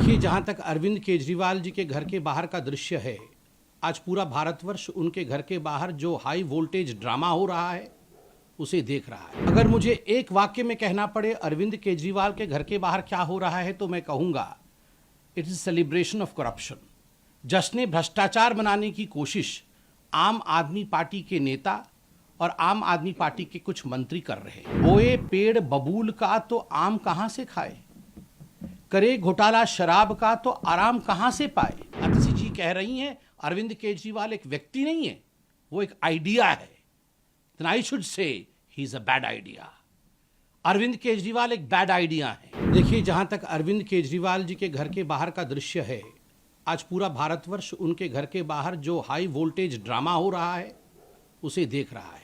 देखिए, जहाँ तक अरविंद केजरीवाल जी के घर के बाहर का दृश्य है, आज पूरा भारतवर्ष उनके घर के बाहर जो हाई वोल्टेज ड्रामा हो रहा है उसे देख रहा है। अगर मुझे एक वाक्य में कहना पड़े अरविंद केजरीवाल के घर के बाहर क्या हो रहा है तो मैं कहूँगा, it is celebration of corruption. जश्न भ्रष्टाचार बनाने की कोशिश आम आदमी पार्टी के नेता और आम आदमी पार्टी के कुछ मंत्री कर रहे हैं। बोए पेड़ बबूल का तो आम कहाँ से खाए, करे घोटाला शराब का तो आराम कहां से पाए। अतिशी जी कह रही हैं अरविंद केजरीवाल एक व्यक्ति नहीं है, वो एक आइडिया है। Then I should say he is a bad idea. Arvind Kejriwal एक बैड आइडिया है। देखिए, जहां तक अरविंद केजरीवाल जी के घर के बाहर का दृश्य है, आज पूरा भारतवर्ष उनके घर के बाहर जो हाई वोल्टेज ड्रामा हो रहा है उसे देख रहा है।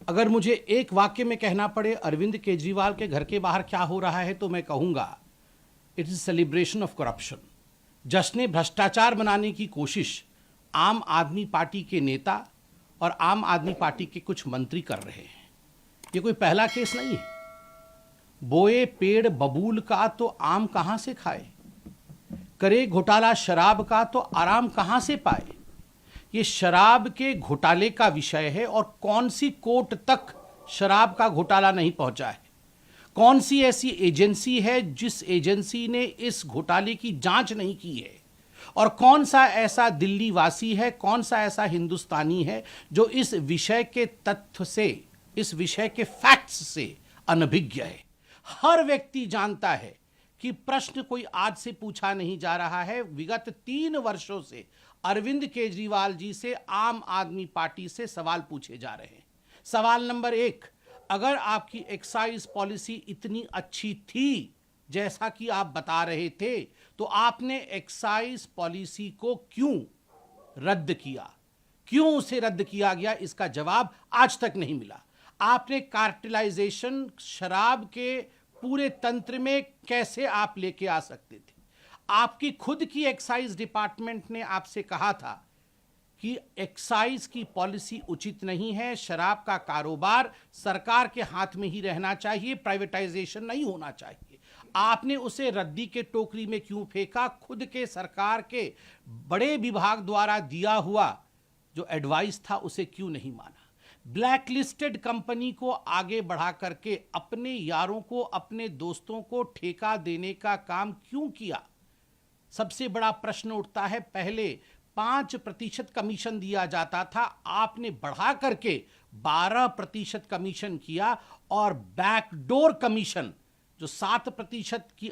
अगर मुझे एक वाक्य में कहना पड़े अरविंद केजरीवाल के घर के बाहर क्या हो रहा है तो मैं कहूँगा, it is celebration of corruption. जश्न भ्रष्टाचार बनाने की कोशिश आम आदमी पार्टी के नेता और आम आदमी पार्टी के कुछ मंत्री कर रहे हैं। ये कोई पहला केस नहीं है। बोए पेड़ बबूल का तो आम कहां से खाए, करे घोटाला शराब का तो आराम कहां से पाए। ये शराब के घोटाले का विषय है और कौन सी कोर्ट तक शराब का घोटाला नहीं पहुंचा है। कौन सी ऐसी एजेंसी है जिस एजेंसी ने इस घोटाले की जांच नहीं की है, और कौन सा ऐसा दिल्ली वासी है, कौन सा ऐसा हिंदुस्तानी है जो इस विषय के तथ्य से, इस विषय के फैक्ट्स से अनभिज्ञ है। हर व्यक्ति जानता है कि प्रश्न कोई आज से पूछा नहीं जा रहा है। विगत 3 वर्षों से अरविंद केजरीवाल जी से आम आदमी पार्टी से सवाल पूछे जा रहे हैं। सवाल नंबर 1, अगर आपकी एक्साइज पॉलिसी इतनी अच्छी थी जैसा कि आप बता रहे थे, तो आपने एक्साइज पॉलिसी को क्यों रद्द किया, क्यों उसे रद्द किया गया, इसका जवाब आज तक नहीं मिला। आपने कार्टेलाइजेशन शराब के पूरे तंत्र में कैसे आप लेके आ सकते थे। आपकी खुद की एक्साइज डिपार्टमेंट ने आपसे कहा था कि एक्साइज की पॉलिसी उचित नहीं है, शराब का कारोबार सरकार के हाथ में ही रहना चाहिए, प्राइवेटाइजेशन नहीं होना चाहिए। आपने उसे रद्दी के टोकरी में क्यों फेंका। खुद के सरकार के बड़े विभाग द्वारा दिया हुआ जो एडवाइस था उसे क्यों नहीं माना। ब्लैक लिस्टेड कंपनी को आगे बढ़ा करके अपने यारों को, अपने दोस्तों को ठेका देने का काम क्यों किया। सबसे बड़ा प्रश्न उठता है, पहले 5% कमीशन दिया जाता था, आपने बढ़ा करके 12% कमीशन किया, और बैकडोर कमीशन जो 7% की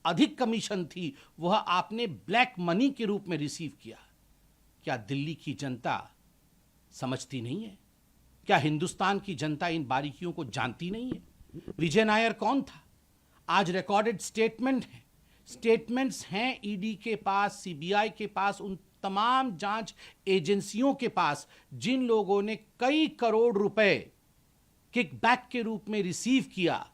अधिक कमीशन थी वह आपने ब्लैक मनी के रूप में रिसीव किया। क्या दिल्ली की जनता समझती नहीं है? क्या हिंदुस्तान की जनता इन बारीकियों को जानती नहीं है? विजय नायर कौन था? आज रिकॉर्डेड स्टेटमेंट है, स्टेटमेंट्स हैं ईडी के पास, सीबीआई के पास, उन तमाम जांच एजेंसियों के पास जिन लोगों ने कई करोड़ रुपए किकबैक के रूप में रिसीव किया,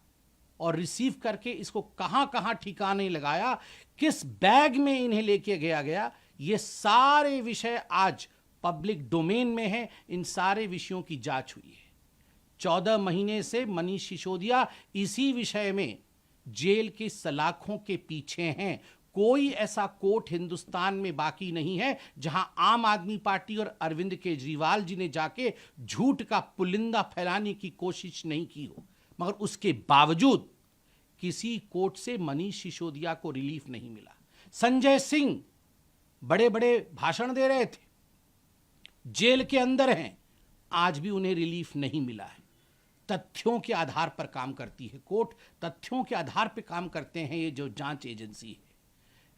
और रिसीव करके इसको कहां कहां ठिकाने लगाया, किस बैग में इन्हें लेके गया। ये सारे विषय आज पब्लिक डोमेन में है। इन सारे विषयों की जांच हुई है। 14 महीने से मनीष सिसोदिया इसी विषय में जेल की सलाखों के पीछे हैं। कोई ऐसा कोर्ट हिंदुस्तान में बाकी नहीं है जहां आम आदमी पार्टी और अरविंद केजरीवाल जी ने जाके झूठ का पुलिंदा फैलाने की कोशिश नहीं की हो, मगर उसके बावजूद किसी कोर्ट से मनीष सिसोदिया को रिलीफ नहीं मिला। संजय सिंह बड़े बड़े भाषण दे रहे थे, जेल के अंदर हैं, आज भी उन्हें रिलीफ नहीं मिला है। तथ्यों के आधार पर काम करती है कोर्ट, तथ्यों के आधार पर काम करते हैं ये जो जांच एजेंसी है।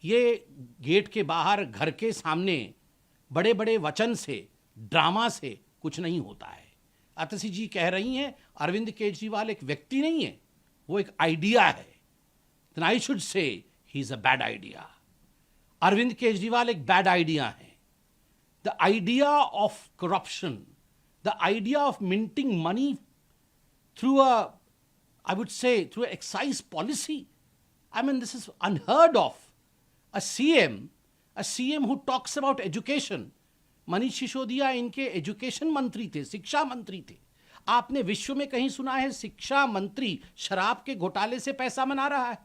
ये गेट के बाहर, घर के सामने बड़े बड़े वचन से, ड्रामा से कुछ नहीं होता है। अतिशी जी कह रही हैं अरविंद केजरीवाल एक व्यक्ति नहीं है, वो एक आइडिया है। Then I should say he is a bad idea. Arvind Kejriwal एक बैड आइडिया है। The idea of corruption, the idea of minting money through I would say through excise policy. I mean, this is unheard of. A CM who talks about education. Manish Sisodia इनके education मंत्री थे, शिक्षा मंत्री थे। आपने विश्व में कहीं सुना है शिक्षा मंत्री शराब के घोटाले से पैसा बना रहा है?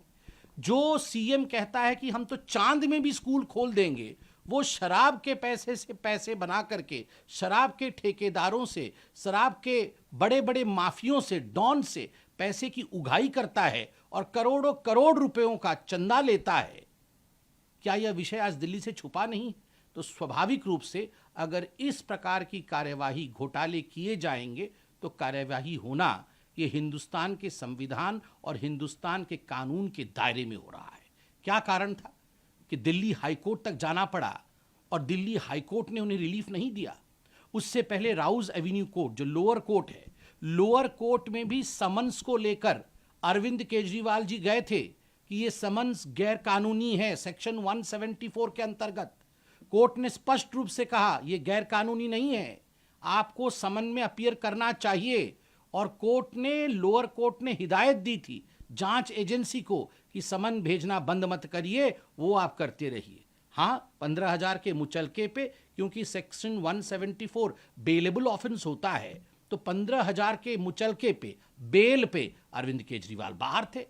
जो सीएम कहता है कि हम तो चांद में भी स्कूल खोल देंगे, वो शराब के पैसे से पैसे बना करके, शराब के ठेकेदारों से, शराब के बड़े बड़े माफियों से, डॉन से पैसे की उगाही करता है और करोड़ों करोड़ रुपयों का चंदा लेता है। क्या यह विषय आज दिल्ली से छुपा नहीं? तो स्वाभाविक रूप से अगर इस प्रकार की कार्यवाही, घोटाले किए जाएंगे तो कार्यवाही होना ये हिंदुस्तान के संविधान और हिंदुस्तान के कानून के दायरे में हो रहा है। क्या कारण था कि दिल्ली हाईकोर्ट तक जाना पड़ा और दिल्ली हाईकोर्ट ने उन्हें रिलीफ नहीं दिया? उससे पहले राउज एवेन्यू कोर्ट, जो लोअर कोर्ट है, लोअर कोर्ट में भी समन्स को लेकर अरविंद केजरीवाल जी गए थे कि ये समन्स गैर कानूनी है। सेक्शन 174 के अंतर्गत कोर्ट ने स्पष्ट रूप से कहा यह गैर कानूनी नहीं है, आपको समन में अपीयर करना चाहिए। और कोर्ट ने, लोअर कोर्ट ने हिदायत दी थी जांच एजेंसी को कि समन भेजना बंद मत करिए, वो आप करते रहिए। हाँ, 15,000 के मुचलके पे, क्योंकि सेक्शन 174 बेलेबल ऑफेंस होता है, तो 15,000 के मुचलके पे, बेल पे अरविंद केजरीवाल बाहर थे।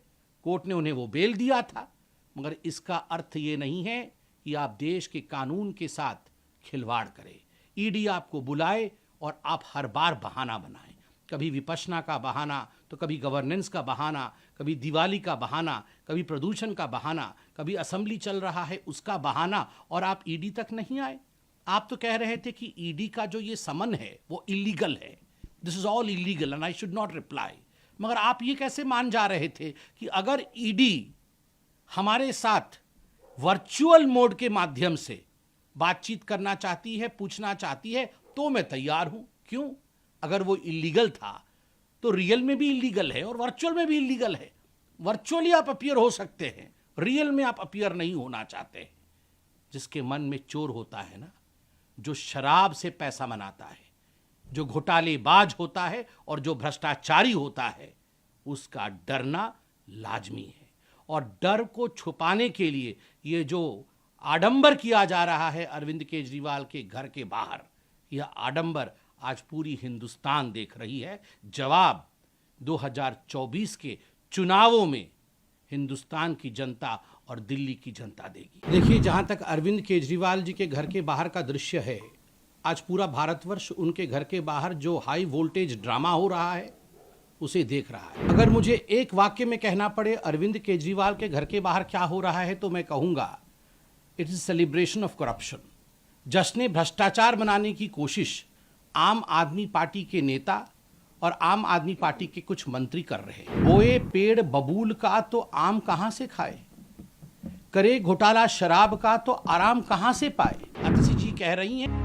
कोर्ट ने उन्हें वो बेल दिया था। मगर इसका अर्थ ये नहीं है कि आप देश के कानून के साथ खिलवाड़ करें। ईडी आपको बुलाए और आप हर बार बहाना बनाएं, कभी विपश्यना का बहाना, तो कभी गवर्नेंस का बहाना, कभी दिवाली का बहाना, कभी प्रदूषण का बहाना, कभी असेंबली चल रहा है उसका बहाना, और आप ईडी तक नहीं आए। आप तो कह रहे थे कि ईडी का जो ये समन है वो इलीगल है, this is all illegal and I should not reply. मगर आप ये कैसे मान जा रहे थे कि अगर ईडी हमारे साथ वर्चुअल मोड के माध्यम से बातचीत करना चाहती है, पूछना चाहती है, तो मैं तैयार हूं। क्यों? अगर वो इलीगल था तो रियल में भी इलीगल है और वर्चुअल में भी इलीगल है। वर्चुअली आप अपीयर हो सकते हैं, रियल में आप अपीयर नहीं होना चाहते। जिसके मन में चोर होता है ना, जो शराब से पैसा बनाता है, जो घोटालेबाज होता है और जो भ्रष्टाचारी होता है, उसका डरना लाजमी है। और डर को छुपाने के लिए ये जो आडंबर किया जा रहा है अरविंद केजरीवाल के घर के बाहर, यह आडंबर आज पूरी हिंदुस्तान देख रही है। जवाब 2024 के चुनावों में हिंदुस्तान की जनता और दिल्ली की जनता देगी। देखिए, जहां तक अरविंद केजरीवाल जी के घर के बाहर का दृश्य है, आज पूरा भारतवर्ष उनके घर के बाहर जो हाई वोल्टेज ड्रामा हो रहा है उसे देख रहा है। अगर मुझे एक वाक्य में कहना पड़े अरविंद केजरीवाल के घर के बाहर क्या हो रहा है, तो मैं कहूंगा it is celebration of corruption. जश्न भ्रष्टाचार बनाने की कोशिश आम आदमी पार्टी के नेता और आम आदमी पार्टी के कुछ मंत्री कर रहे हैं। बोए पेड़ बबूल का तो आम कहां से खाए, करे घोटाला शराब का तो आराम कहां से पाए। अतिशी जी कह रही हैं